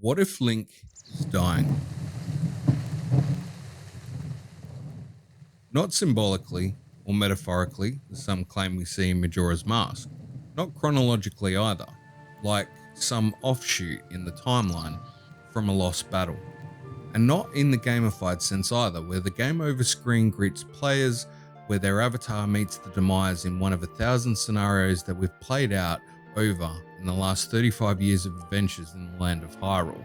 What if Link is dying? Not symbolically or metaphorically, as some claim we see in Majora's Mask. Not chronologically either, like some offshoot in the timeline from a lost battle. And not in the gamified sense either, where the game over screen greets players where their avatar meets the demise in one of 1,000 scenarios that we've played out over in the last 35 years of adventures in the land of Hyrule.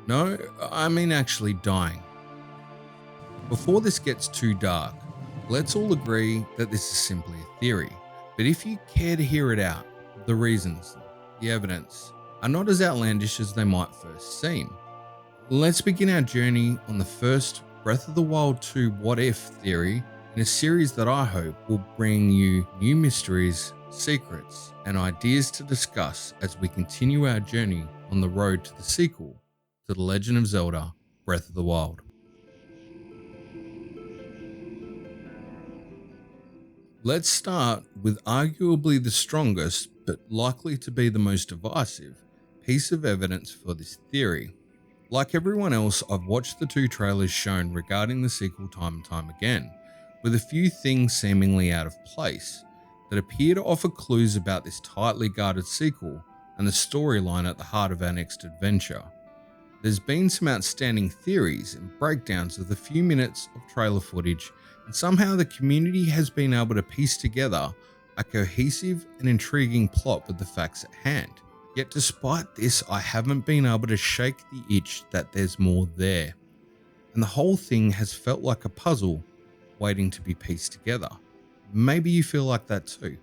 No, I mean actually dying. Before this gets too dark, let's all agree that this is simply a theory. But if you care to hear it out, the reasons, the evidence, are not as outlandish as they might first seem. Let's begin our journey on the first Breath of the Wild 2 What If theory in a series that I hope will bring you new mysteries, secrets, and ideas to discuss as we continue our journey on the road to the sequel to The Legend of Zelda Breath of the Wild. Let's start with arguably the strongest, but likely to be the most divisive, piece of evidence for this theory. Like everyone else, I've watched the two trailers shown regarding the sequel time and time again, with a few things seemingly out of place that appear to offer clues about this tightly guarded sequel and the storyline at the heart of our next adventure. There's been some outstanding theories and breakdowns of the few minutes of trailer footage, and somehow the community has been able to piece together a cohesive and intriguing plot with the facts at hand. Yet despite this, I haven't been able to shake the itch that there's more there. And the whole thing has felt like a puzzle waiting to be pieced together. Maybe you feel like that too.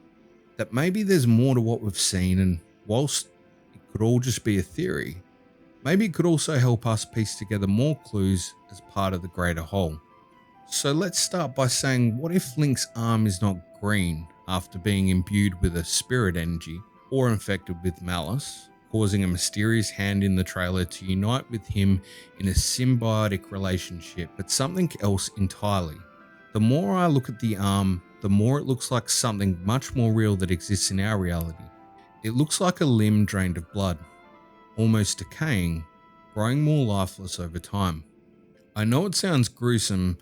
That maybe there's more to what we've seen, and whilst it could all just be a theory, maybe it could also help us piece together more clues as part of the greater whole. So let's start by saying, what if Link's arm is not green after being imbued with a spirit energy or infected with malice, causing a mysterious hand in the trailer to unite with him in a symbiotic relationship, but something else entirely? The more I look at the arm, the more it looks like something much more real that exists in our reality. It looks like a limb drained of blood, almost decaying, growing more lifeless over time. I know it sounds gruesome,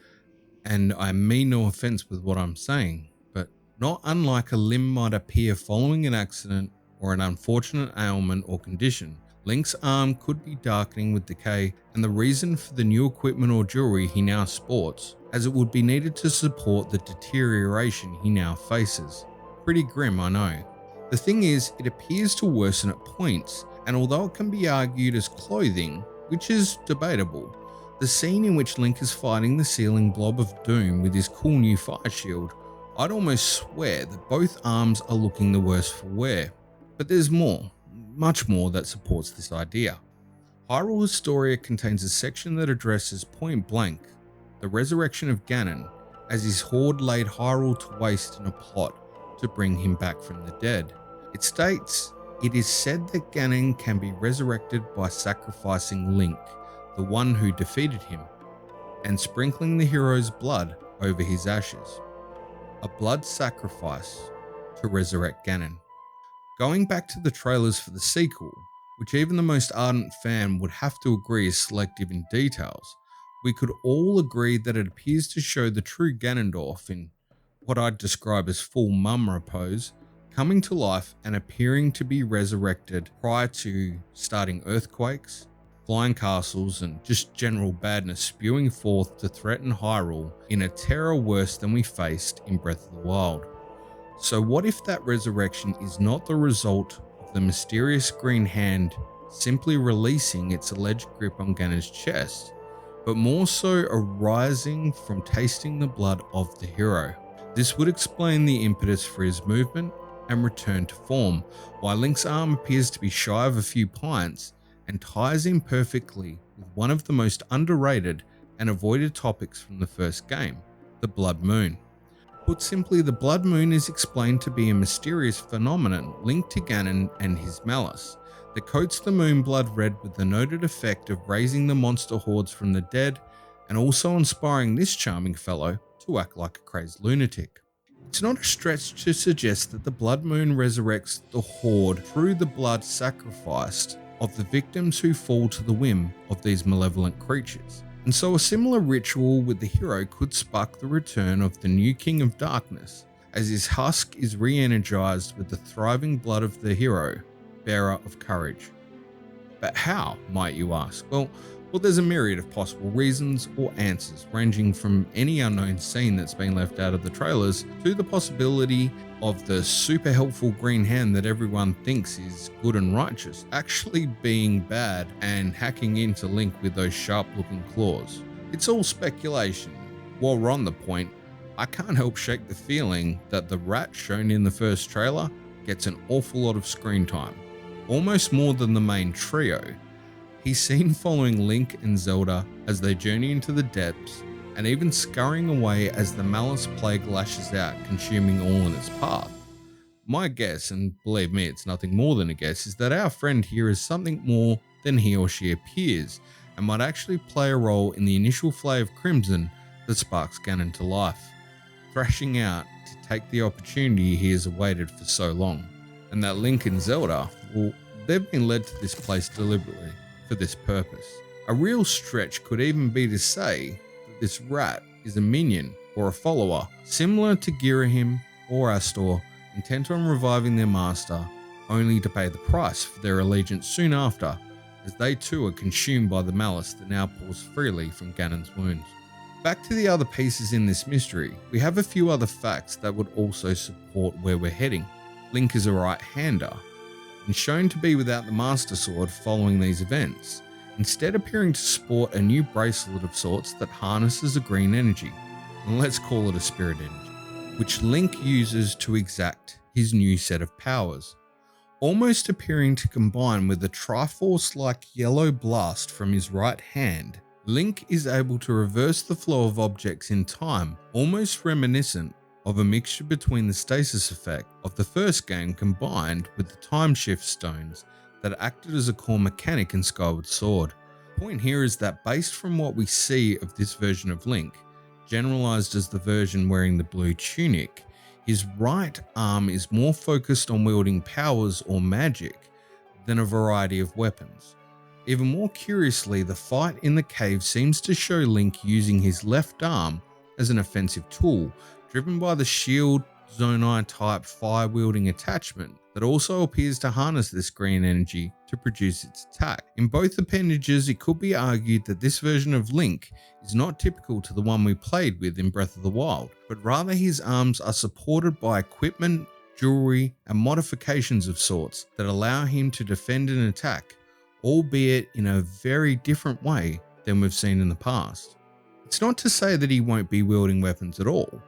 and I mean no offense with what I'm saying, but not unlike a limb might appear following an accident or an unfortunate ailment or condition, Link's arm could be darkening with decay, and the reason for the new equipment or jewelry he now sports, as it would be needed to support the deterioration he now faces. Pretty grim, I know. The thing is, it appears to worsen at points, and although it can be argued as clothing, which is debatable, the scene in which Link is fighting the ceiling blob of doom with his cool new fire shield, I'd almost swear that both arms are looking the worse for wear. But there's more, much more that supports this idea. Hyrule Historia contains a section that addresses point blank the resurrection of Ganon, as his horde laid Hyrule to waste in a plot to bring him back from the dead. It states, "It is said that Ganon can be resurrected by sacrificing Link, the one who defeated him, and sprinkling the hero's blood over his ashes. A blood sacrifice to resurrect Ganon." Going back to the trailers for the sequel, which even the most ardent fan would have to agree is selective in details, we could all agree that it appears to show the true Ganondorf in what I'd describe as full Mumra pose, coming to life and appearing to be resurrected prior to starting earthquakes, flying castles, and just general badness spewing forth to threaten Hyrule in a terror worse than we faced in Breath of the Wild. So what if that resurrection is not the result of the mysterious green hand simply releasing its alleged grip on Ganon's chest, but more so arising from tasting the blood of the hero? This would explain the impetus for his movement and return to form, while Link's arm appears to be shy of a few pints and ties in perfectly with one of the most underrated and avoided topics from the first game, the Blood Moon. Put simply, the Blood Moon is explained to be a mysterious phenomenon linked to Ganon and his malice that coats the moon blood red with the noted effect of raising the monster hordes from the dead and also inspiring this charming fellow to act like a crazed lunatic. It's not a stretch to suggest that the Blood Moon resurrects the horde through the blood sacrificed of the victims who fall to the whim of these malevolent creatures. And so a similar ritual with the hero could spark the return of the new King of Darkness, as his husk is re-energized with the thriving blood of the hero, bearer of courage. But how, might you ask? Well, there's a myriad of possible reasons or answers, ranging from any unknown scene that's been left out of the trailers to the possibility of the super helpful green hand that everyone thinks is good and righteous actually being bad and hacking into Link with those sharp looking claws. It's all speculation. While we're on the point, I can't help shake the feeling that the rat shown in the first trailer gets an awful lot of screen time, almost more than the main trio. He's seen following Link and Zelda as they journey into the depths, and even scurrying away as the Malice Plague lashes out, consuming all in its path. My guess, and believe me, it's nothing more than a guess, is that our friend here is something more than he or she appears, and might actually play a role in the initial flay of crimson that sparks Ganon to life, thrashing out to take the opportunity he has awaited for so long. And that Link and Zelda, well, they've been led to this place deliberately for this purpose. A real stretch could even be to say that this rat is a minion or a follower, similar to Girahim or Astor, intent on reviving their master, only to pay the price for their allegiance soon after, as they too are consumed by the malice that now pours freely from Ganon's wounds. Back to the other pieces in this mystery, we have a few other facts that would also support where we're heading. Link is a right-hander, and shown to be without the Master Sword following these events, instead appearing to sport a new bracelet of sorts that harnesses a green energy, and let's call it a spirit energy, which Link uses to exact his new set of powers, almost appearing to combine with the Triforce-like yellow blast from his right hand. Link is able to reverse the flow of objects in time, almost reminiscent of a mixture between the stasis effect of the first game combined with the time shift stones that acted as a core mechanic in Skyward Sword. The point here is that based from what we see of this version of Link, generalized as the version wearing the blue tunic, his right arm is more focused on wielding powers or magic than a variety of weapons. Even more curiously, the fight in the cave seems to show Link using his left arm as an offensive tool, driven by the shield Zonai type fire wielding attachment that also appears to harness this green energy to produce its attack. In both appendages, it could be argued that this version of Link is not typical to the one we played with in Breath of the Wild, but rather his arms are supported by equipment, jewelry, and modifications of sorts that allow him to defend and attack, albeit in a very different way than we've seen in the past. It's not to say that he won't be wielding weapons at all.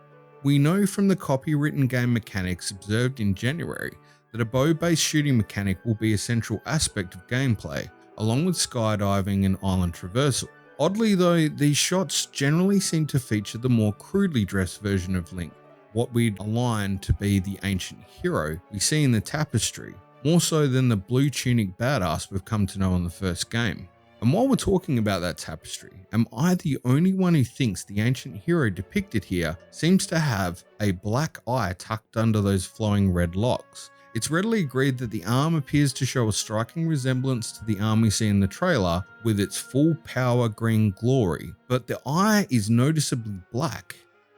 We know from the copywritten game mechanics observed in January that a bow-based shooting mechanic will be a central aspect of gameplay, along with skydiving and island traversal. Oddly though, these shots generally seem to feature the more crudely dressed version of Link, what we'd align to be the ancient hero we see in the tapestry, more so than the blue tunic badass we've come to know in the first game. And while we're talking about that tapestry, am I the only one who thinks the ancient hero depicted here seems to have a black eye tucked under those flowing red locks? It's readily agreed that the arm appears to show a striking resemblance to the arm we see in the trailer with its full power green glory, but the eye is noticeably black,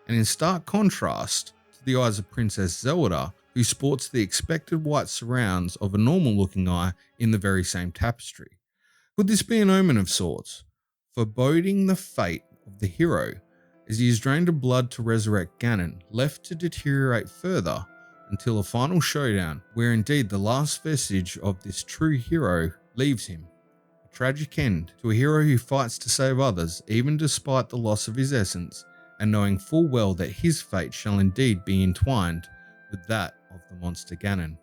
and in stark contrast to the eyes of Princess Zelda, who sports the expected white surrounds of a normal looking eye in the very same tapestry. Could this be an omen of sorts, foreboding the fate of the hero as he is drained of blood to resurrect Ganon, left to deteriorate further until a final showdown where indeed the last vestige of this true hero leaves him? A tragic end to a hero who fights to save others even despite the loss of his essence, and knowing full well that his fate shall indeed be entwined with that of the monster Ganon.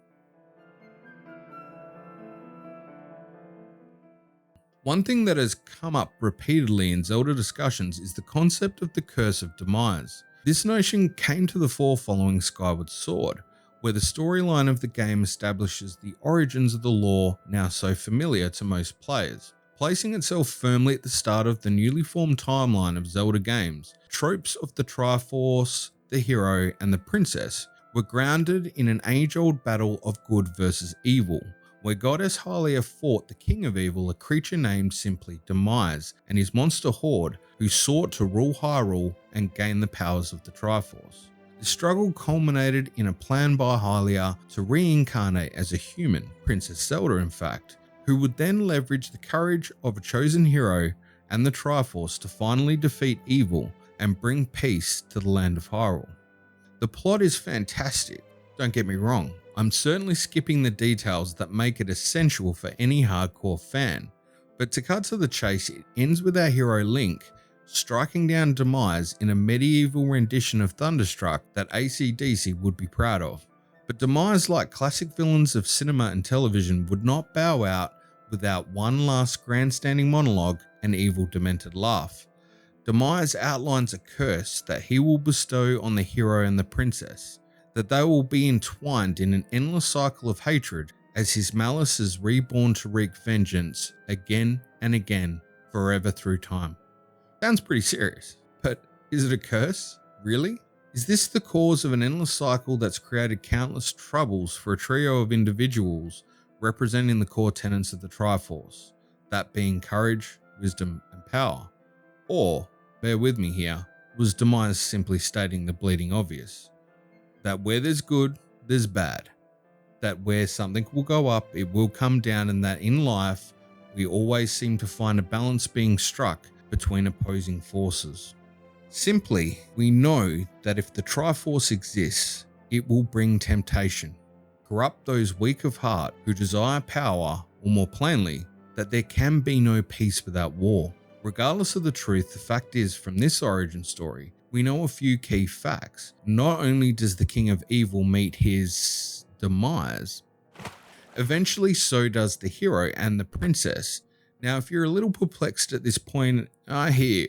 One thing that has come up repeatedly in Zelda discussions is the concept of the Curse of Demise. This notion came to the fore following Skyward Sword, where the storyline of the game establishes the origins of the lore now so familiar to most players. Placing itself firmly at the start of the newly formed timeline of Zelda games, tropes of the Triforce, the hero, and the princess were grounded in an age-old battle of good versus evil, where Goddess Hylia fought the King of Evil, a creature named simply Demise, and his monster horde who sought to rule Hyrule and gain the powers of the Triforce. The struggle culminated in a plan by Hylia to reincarnate as a human, Princess Zelda in fact, who would then leverage the courage of a chosen hero and the Triforce to finally defeat evil and bring peace to the land of Hyrule. The plot is fantastic, don't get me wrong. I'm certainly skipping the details that make it essential for any hardcore fan, but to cut to the chase, it ends with our hero Link striking down Demise in a medieval rendition of Thunderstruck that AC/DC would be proud of. But Demise, like classic villains of cinema and television, would not bow out without one last grandstanding monologue and evil demented laugh. Demise outlines a curse that he will bestow on the hero and the princess, that they will be entwined in an endless cycle of hatred as his malice is reborn to wreak vengeance again and again, forever through time. Sounds pretty serious, but is it a curse? Really? Is this the cause of an endless cycle that's created countless troubles for a trio of individuals representing the core tenets of the Triforce, that being courage, wisdom, and power? Or, bear with me here, was Demise simply stating the bleeding obvious? That where there's good, there's bad. That where something will go up, it will come down, and that in life, we always seem to find a balance being struck between opposing forces. Simply, we know that if the Triforce exists, it will bring temptation, corrupt those weak of heart who desire power, or more plainly, that there can be no peace without war. Regardless of the truth, the fact is, from this origin story, we know a few key facts. Not only does the King of Evil meet his demise, eventually so does the hero and the princess. Now, if you're a little perplexed at this point, I hear.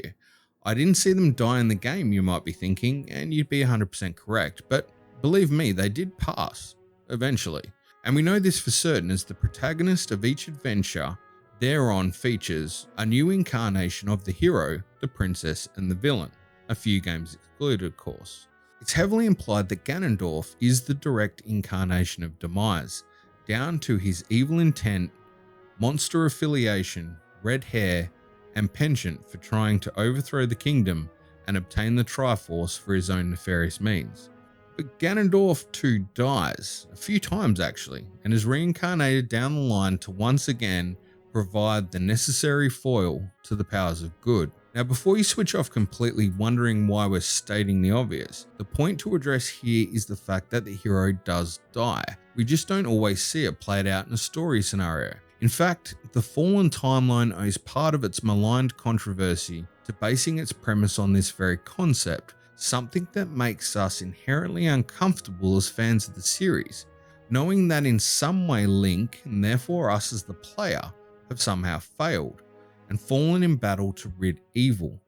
I didn't see them die in the game, you might be thinking, and you'd be 100% correct, but believe me, they did pass, eventually. And we know this for certain as the protagonist of each adventure thereon features a new incarnation of the hero, the princess, and the villain, a few games excluded, of course. It's heavily implied that Ganondorf is the direct incarnation of Demise, down to his evil intent, monster affiliation, red hair, and penchant for trying to overthrow the kingdom and obtain the Triforce for his own nefarious means. But Ganondorf too dies, a few times actually, and is reincarnated down the line to once again provide the necessary foil to the powers of good. Now, before you switch off completely wondering why we're stating the obvious, the point to address here is the fact that the hero does die. We just don't always see it played out in a story scenario. In fact, the Fallen timeline owes part of its maligned controversy to basing its premise on this very concept, something that makes us inherently uncomfortable as fans of the series, knowing that in some way Link, and therefore us as the player, have somehow failed and fallen in battle to rid evil.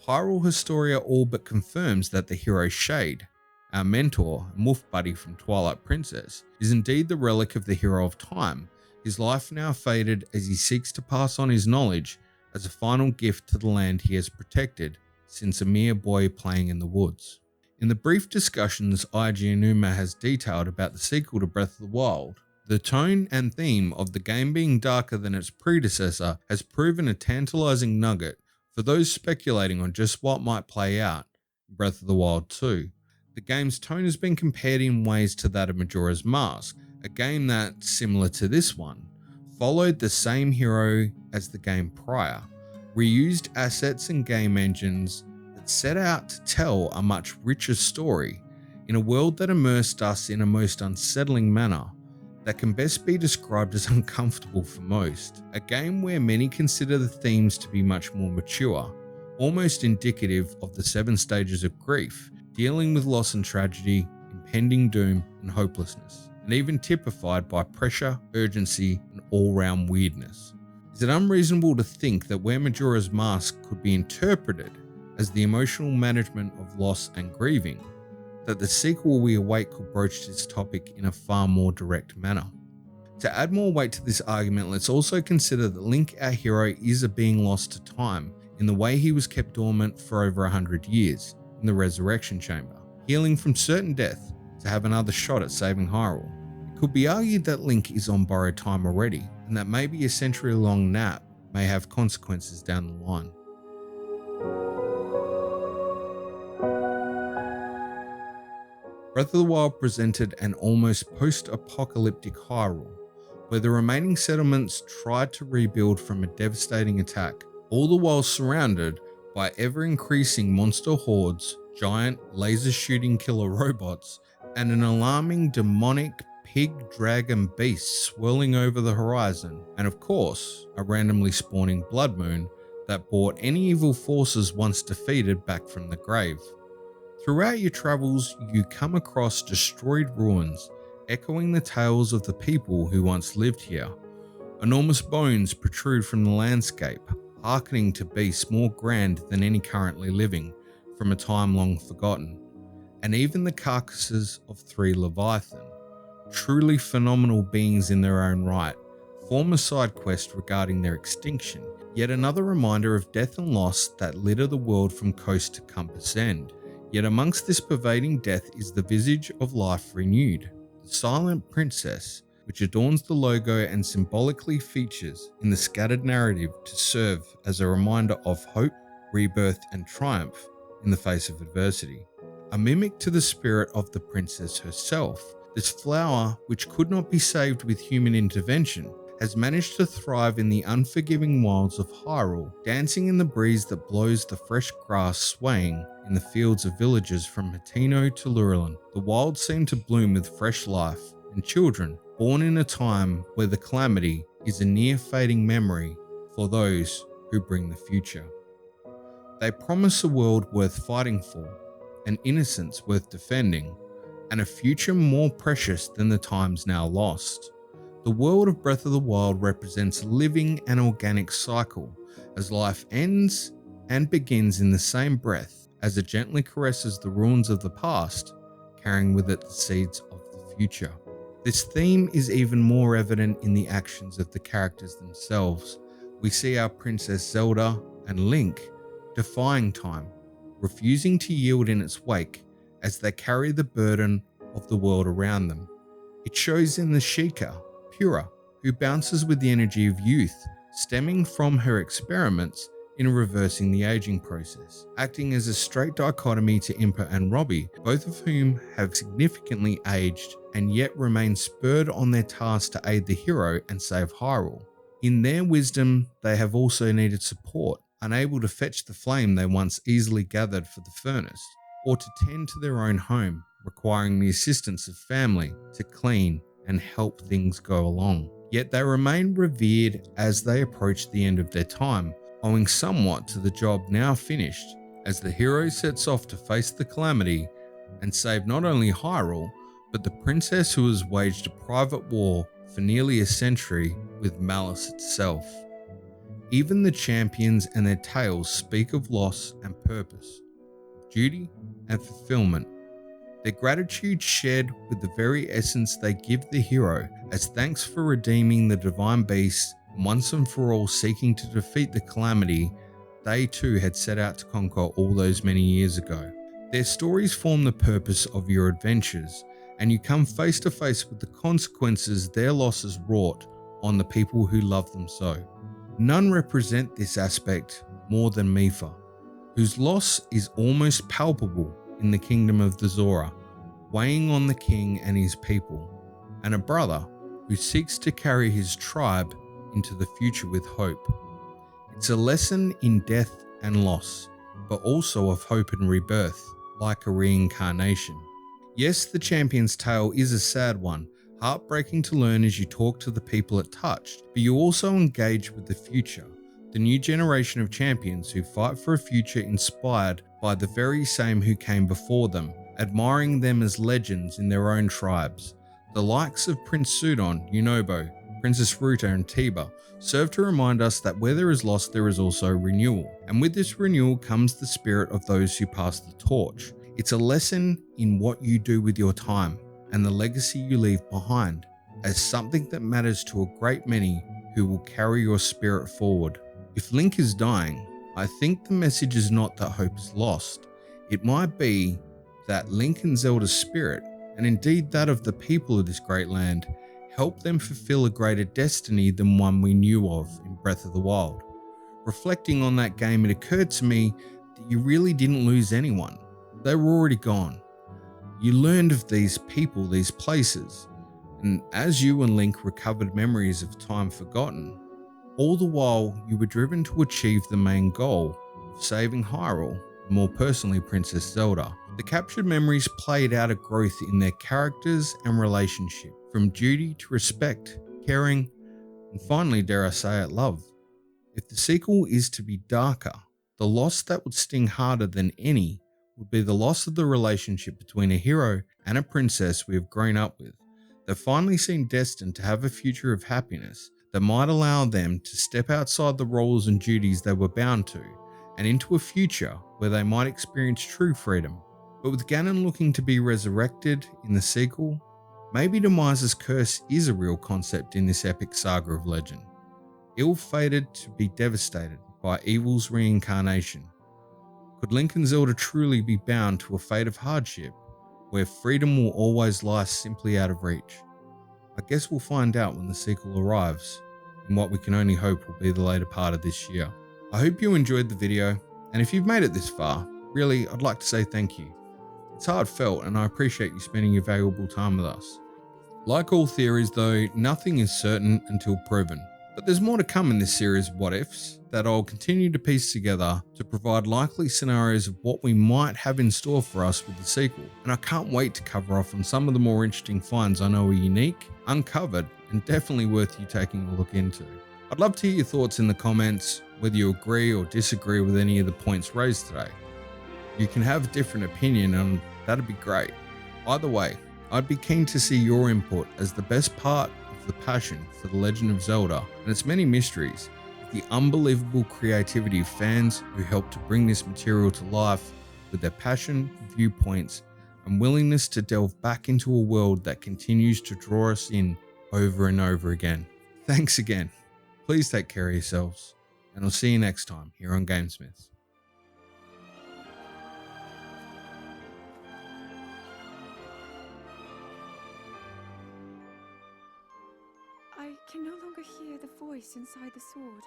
Hyrule Historia all but confirms that the hero Shade, our mentor and wolf buddy from Twilight Princess, is indeed the relic of the hero of time, his life now faded as he seeks to pass on his knowledge as a final gift to the land he has protected since a mere boy playing in the woods. In the brief discussions IG Enuma has detailed about the sequel to Breath of the Wild, the tone and theme of the game being darker than its predecessor has proven a tantalizing nugget for those speculating on just what might play out in Breath of the Wild 2. The game's tone has been compared in ways to that of Majora's Mask, a game that, similar to this one, followed the same hero as the game prior, reused assets and game engines that set out to tell a much richer story in a world that immersed us in a most unsettling manner that can best be described as uncomfortable for most. A game where many consider the themes to be much more mature, almost indicative of the 7 stages of grief, dealing with loss and tragedy, impending doom and hopelessness, and even typified by pressure, urgency, and all-round weirdness. Is it unreasonable to think that where Majora's Mask could be interpreted as the emotional management of loss and grieving, that the sequel we await could broach this topic in a far more direct manner? To add more weight to this argument, let's also consider that Link, our hero, is a being lost to time in the way he was kept dormant for over 100 years in the Resurrection Chamber, healing from certain death to have another shot at saving Hyrule. It could be argued that Link is on borrowed time already, and that maybe a century-long nap may have consequences down the line. Breath of the Wild presented an almost post-apocalyptic Hyrule, where the remaining settlements tried to rebuild from a devastating attack, all the while surrounded by ever-increasing monster hordes, giant laser-shooting killer robots, and an alarming demonic pig-dragon beast swirling over the horizon, and of course, a randomly spawning blood moon that brought any evil forces once defeated back from the grave. Throughout your travels, you come across destroyed ruins, echoing the tales of the people who once lived here. Enormous bones protrude from the landscape, hearkening to beasts more grand than any currently living, from a time long forgotten. And even the carcasses of 3 Leviathan, truly phenomenal beings in their own right, form a side quest regarding their extinction, yet another reminder of death and loss that litter the world from coast to compass end. Yet amongst this pervading death is the visage of life renewed, the silent princess, which adorns the logo and symbolically features in the scattered narrative to serve as a reminder of hope, rebirth, and triumph in the face of adversity. A mimic to the spirit of the princess herself, this flower, which could not be saved with human intervention, has managed to thrive in the unforgiving wilds of Hyrule, dancing in the breeze that blows the fresh grass swaying in the fields of villages from Hateno to Lurelin. The wilds seem to bloom with fresh life, and children, born in a time where the calamity is a near-fading memory for those who bring the future. They promise a world worth fighting for, an innocence worth defending, and a future more precious than the times now lost. The world of Breath of the Wild represents a living and organic cycle, as life ends and begins in the same breath as it gently caresses the ruins of the past, carrying with it the seeds of the future. This theme is even more evident in the actions of the characters themselves. We see our Princess Zelda and Link defying time, refusing to yield in its wake as they carry the burden of the world around them. It shows in the Sheikah, Pura, who bounces with the energy of youth, stemming from her experiments in reversing the aging process, acting as a straight dichotomy to Impa and Robbie, both of whom have significantly aged and yet remain spurred on their task to aid the hero and save Hyrule. In their wisdom, they have also needed support, unable to fetch the flame they once easily gathered for the furnace, or to tend to their own home, requiring the assistance of family to clean and help things go along. Yet they remain revered as they approach the end of their time, owing somewhat to the job now finished, as the hero sets off to face the calamity and save not only Hyrule, but the princess who has waged a private war for nearly a century with malice itself. Even the champions and their tales speak of loss and purpose, duty and fulfillment. Their gratitude shared with the very essence they give the hero as thanks for redeeming the divine beast and once and for all seeking to defeat the calamity they too had set out to conquer all those many years ago. Their stories form the purpose of your adventures, and you come face to face with the consequences their losses wrought on the people who love them so. None represent this aspect more than Mipha, whose loss is almost palpable in the kingdom of the Zora, weighing on the king and his people, and a brother who seeks to carry his tribe into the future with hope. It's a lesson in death and loss, but also of hope and rebirth, like a reincarnation. Yes, the champion's tale is a sad one, heartbreaking to learn as you talk to the people it touched, but you also engage with the future, the new generation of champions who fight for a future inspired by the very same who came before them, admiring them as legends in their own tribes. The likes of Prince Sudon, Yunobo, Princess Ruta and Tiba serve to remind us that where there is loss there is also renewal, and with this renewal comes the spirit of those who pass the torch. It's a lesson in what you do with your time and the legacy you leave behind, as something that matters to a great many who will carry your spirit forward. If Link is dying, I think the message is not that hope is lost. It might be that Link and Zelda's spirit and indeed that of the people of this great land, helped them fulfill a greater destiny than one we knew of in Breath of the Wild. Reflecting on that game, it occurred to me that you really didn't lose anyone. They were already gone. You learned of these people, these places, and as you and Link recovered memories of time forgotten, all the while you were driven to achieve the main goal of saving Hyrule, and more personally Princess Zelda. The captured memories played out a growth in their characters and relationship, from duty to respect, caring, and finally, dare I say it, love. If the sequel is to be darker, the loss that would sting harder than any would be the loss of the relationship between a hero and a princess we have grown up with. They finally seem destined to have a future of happiness that might allow them to step outside the roles and duties they were bound to, and into a future where they might experience true freedom. But with Ganon looking to be resurrected in the sequel, maybe Demise's curse is a real concept in this epic saga of legend. Ill-fated to be devastated by evil's reincarnation. Could Link and Zelda truly be bound to a fate of hardship, where freedom will always lie simply out of reach? I guess we'll find out when the sequel arrives, in what we can only hope will be the later part of this year. I hope you enjoyed the video, and if you've made it this far, really, I'd like to say thank you. It's heartfelt, and I appreciate you spending your valuable time with us. Like all theories though, nothing is certain until proven. But there's more to come in this series of what ifs that I'll continue to piece together to provide likely scenarios of what we might have in store for us with the sequel. And I can't wait to cover off on some of the more interesting finds I know are unique, uncovered, and definitely worth you taking a look into. I'd love to hear your thoughts in the comments, whether you agree or disagree with any of the points raised today. You can have a different opinion and that'd be great. Either way, I'd be keen to see your input, as the best part of the passion for The Legend of Zelda and its many mysteries, the unbelievable creativity of fans who helped to bring this material to life with their passion, viewpoints, and willingness to delve back into a world that continues to draw us in over and over again. Thanks again. Please take care of yourselves, and I'll see you next time here on GameSmiths. I can no longer hear the voice inside the sword.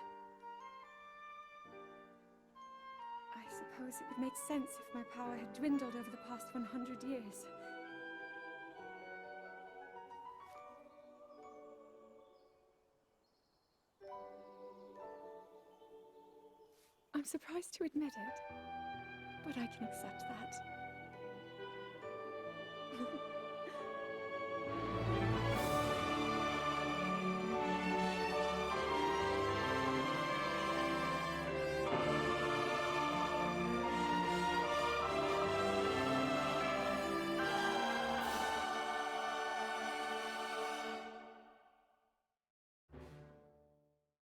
I suppose it would make sense if my power had dwindled over the past 100 years. I'm surprised to admit it, but I can accept that.